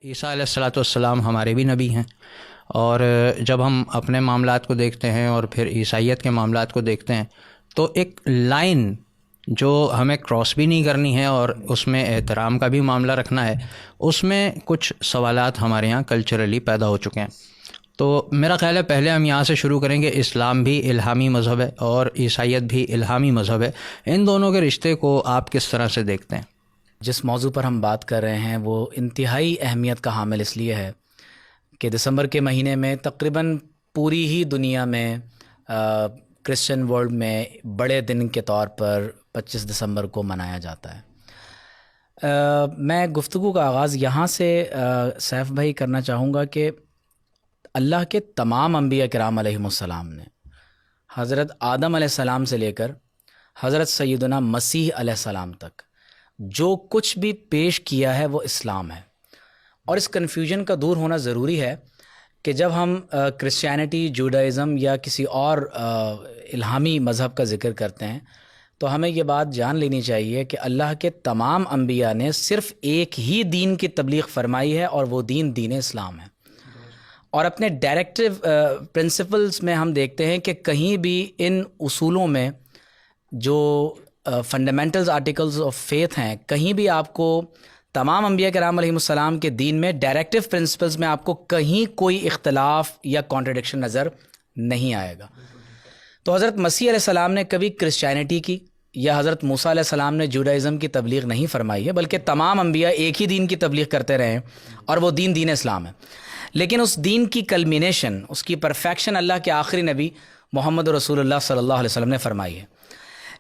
عیسیٰ علیہ الصلوۃ والسلام ہمارے بھی نبی ہیں، اور جب ہم اپنے معاملات کو دیکھتے ہیں اور پھر عیسائیت کے معاملات کو دیکھتے ہیں تو ایک لائن جو ہمیں کراس بھی نہیں کرنی ہے اور اس میں احترام کا بھی معاملہ رکھنا ہے، اس میں کچھ سوالات ہمارے یہاں کلچرلی پیدا ہو چکے ہیں۔ تو میرا خیال ہے پہلے ہم یہاں سے شروع کریں گے۔ اسلام بھی الہامی مذہب ہے اور عیسائیت بھی الہامی مذہب ہے، ان دونوں کے رشتے کو آپ کس طرح سے دیکھتے ہیں؟ جس موضوع پر ہم بات کر رہے ہیں وہ انتہائی اہمیت کا حامل اس لیے ہے کہ دسمبر کے مہینے میں تقریباً پوری ہی دنیا میں کرسچن ورلڈ میں بڑے دن کے طور پر 25 دسمبر کو منایا جاتا ہے۔ میں گفتگو کا آغاز یہاں سے سیف بھائی کرنا چاہوں گا کہ اللہ کے تمام انبیاء کرام علیہم السلام نے حضرت آدم علیہ السلام سے لے کر حضرت سیدنا مسیح علیہ السلام تک جو کچھ بھی پیش کیا ہے وہ اسلام ہے، اور اس کنفیوژن کا دور ہونا ضروری ہے کہ جب ہم کرسچینٹی، جوڈائزم یا کسی اور الہامی مذہب کا ذکر کرتے ہیں تو ہمیں یہ بات جان لینی چاہیے کہ اللہ کے تمام انبیاء نے صرف ایک ہی دین کی تبلیغ فرمائی ہے، اور وہ دین دین اسلام ہے۔ اور اپنے ڈائریکٹیو پرنسپلز میں ہم دیکھتے ہیں کہ کہیں بھی ان اصولوں میں جو فنڈامنٹلز آرٹیکلز آف فیتھ ہیں، کہیں بھی آپ کو تمام انبیاء کرام علیہم السلام کے دین میں ڈائریکٹیو پرنسپلز میں آپ کو کہیں کوئی اختلاف یا کانٹرڈکشن نظر نہیں آئے گا۔ تو حضرت مسیح علیہ السلام نے کبھی کرسچینٹی کی یا حضرت موسیٰ علیہ السلام نے جوڈائزم کی تبلیغ نہیں فرمائی ہے، بلکہ تمام انبیاء ایک ہی دین کی تبلیغ کرتے رہے ہیں، اور وہ دین دین اسلام ہے۔ لیکن اس دین کی کلمینیشن، اس کی پرفیکشن اللہ کے آخری نبی محمد رسول اللہ صلی اللہ علیہ وسلم نے فرمائی ہے۔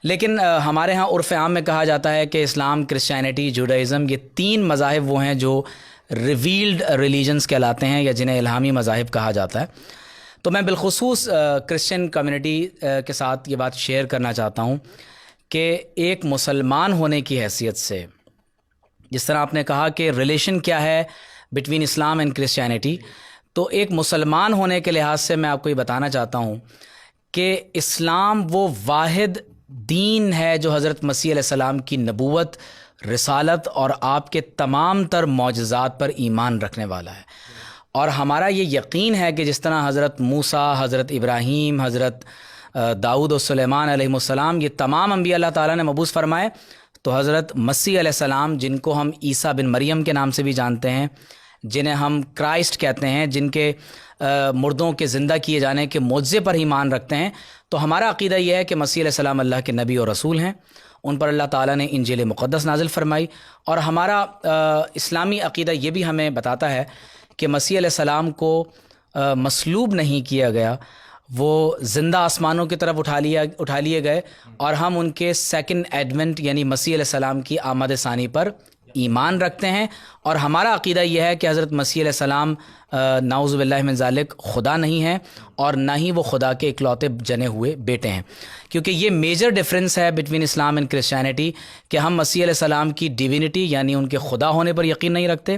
لیکن ہمارے ہاں عرف عام میں کہا جاتا ہے کہ اسلام، کرسچینٹی، جوڈائزم، یہ تین مذاہب وہ ہیں جو ریویلڈ ریلیجنز کہلاتے ہیں یا جنہیں الہامی مذاہب کہا جاتا ہے۔ تو میں بالخصوص کرسچن کمیونٹی کے ساتھ یہ بات شیئر کرنا چاہتا ہوں کہ ایک مسلمان ہونے کی حیثیت سے، جس طرح آپ نے کہا کہ ریلیشن کیا ہے بٹوین اسلام اینڈ کرسچینٹی، تو ایک مسلمان ہونے کے لحاظ سے میں آپ کو یہ بتانا چاہتا ہوں کہ اسلام وہ واحد دین ہے جو حضرت مسیح علیہ السلام کی نبوت، رسالت اور آپ کے تمام تر معجزات پر ایمان رکھنے والا ہے۔ اور ہمارا یہ یقین ہے کہ جس طرح حضرت موسیٰ، حضرت ابراہیم، حضرت داؤد و سلیمان علیہ السلام، یہ تمام انبیاء اللہ تعالیٰ نے مبعوث فرمائے، تو حضرت مسیح علیہ السلام، جن کو ہم عیسیٰ بن مریم کے نام سے بھی جانتے ہیں، جنہیں ہم کرائسٹ کہتے ہیں، جن کے مردوں کے زندہ کیے جانے کے معجزے پر ایمان رکھتے ہیں، تو ہمارا عقیدہ یہ ہے کہ مسیح علیہ السلام اللہ کے نبی اور رسول ہیں، ان پر اللہ تعالیٰ نے انجیل مقدس نازل فرمائی۔ اور ہمارا اسلامی عقیدہ یہ بھی ہمیں بتاتا ہے کہ مسیح علیہ السلام کو مصلوب نہیں کیا گیا، وہ زندہ آسمانوں کی طرف اٹھا لیے گئے، اور ہم ان کے سیکنڈ ایڈونٹ یعنی مسیح علیہ السلام کی آمد ثانی پر ایمان رکھتے ہیں۔ اور ہمارا عقیدہ یہ ہے کہ حضرت مسیح علیہ السلام نعوذ باللہ من ذالک خدا نہیں ہیں، اور نہ ہی وہ خدا کے اکلوتے جنے ہوئے بیٹے ہیں، کیونکہ یہ میجر ڈفرنس ہے بٹوین اسلام اینڈ کرسچینٹی کہ ہم مسیح علیہ السلام کی ڈیوینٹی یعنی ان کے خدا ہونے پر یقین نہیں رکھتے۔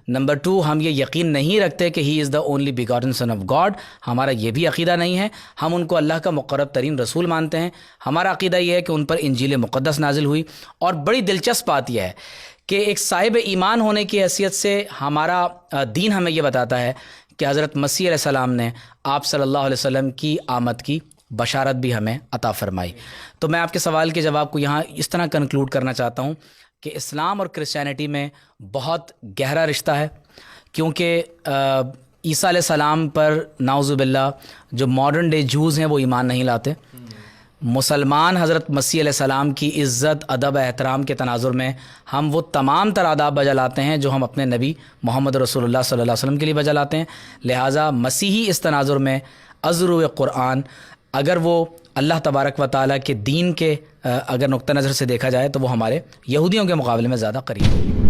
نمبر 2، ہم یہ یقین نہیں رکھتے کہ he is the only begotten son of God, ہمارا یہ بھی عقیدہ نہیں ہے۔ ہم ان کو اللہ کا مقرب ترین رسول مانتے ہیں۔ ہمارا عقیدہ یہ ہے کہ ان پر انجیل مقدس نازل ہوئی۔ اور بڑی دلچسپ بات یہ ہے کہ ایک صاحب ایمان ہونے کی حیثیت سے ہمارا دین ہمیں یہ بتاتا ہے کہ حضرت مسیح علیہ السلام نے آپ صلی اللہ علیہ وسلم کی آمد کی بشارت بھی ہمیں عطا فرمائی۔ تو میں آپ کے سوال کے جواب کو یہاں اس طرح کنکلوڈ کرنا چاہتا ہوں کہ اسلام اور کرسچینٹی میں بہت گہرا رشتہ ہے، کیونکہ عیسیٰ علیہ السلام پر نعوذ باللہ جو ماڈرن ڈے جوز ہیں وہ ایمان نہیں لاتے۔ مسلمان حضرت مسیح علیہ السلام کی عزت، ادب، احترام کے تناظر میں ہم وہ تمام تر آداب بجا لاتے ہیں جو ہم اپنے نبی محمد رسول اللہ صلی اللہ علیہ وسلم کے لیے بجا لاتے ہیں۔ لہٰذا مسیحی اس تناظر میں ازر قرآن، اگر وہ اللہ تبارک و تعالیٰ کے دین کے اگر نقطہ نظر سے دیکھا جائے تو وہ ہمارے یہودیوں کے مقابلے میں زیادہ قریب ہے۔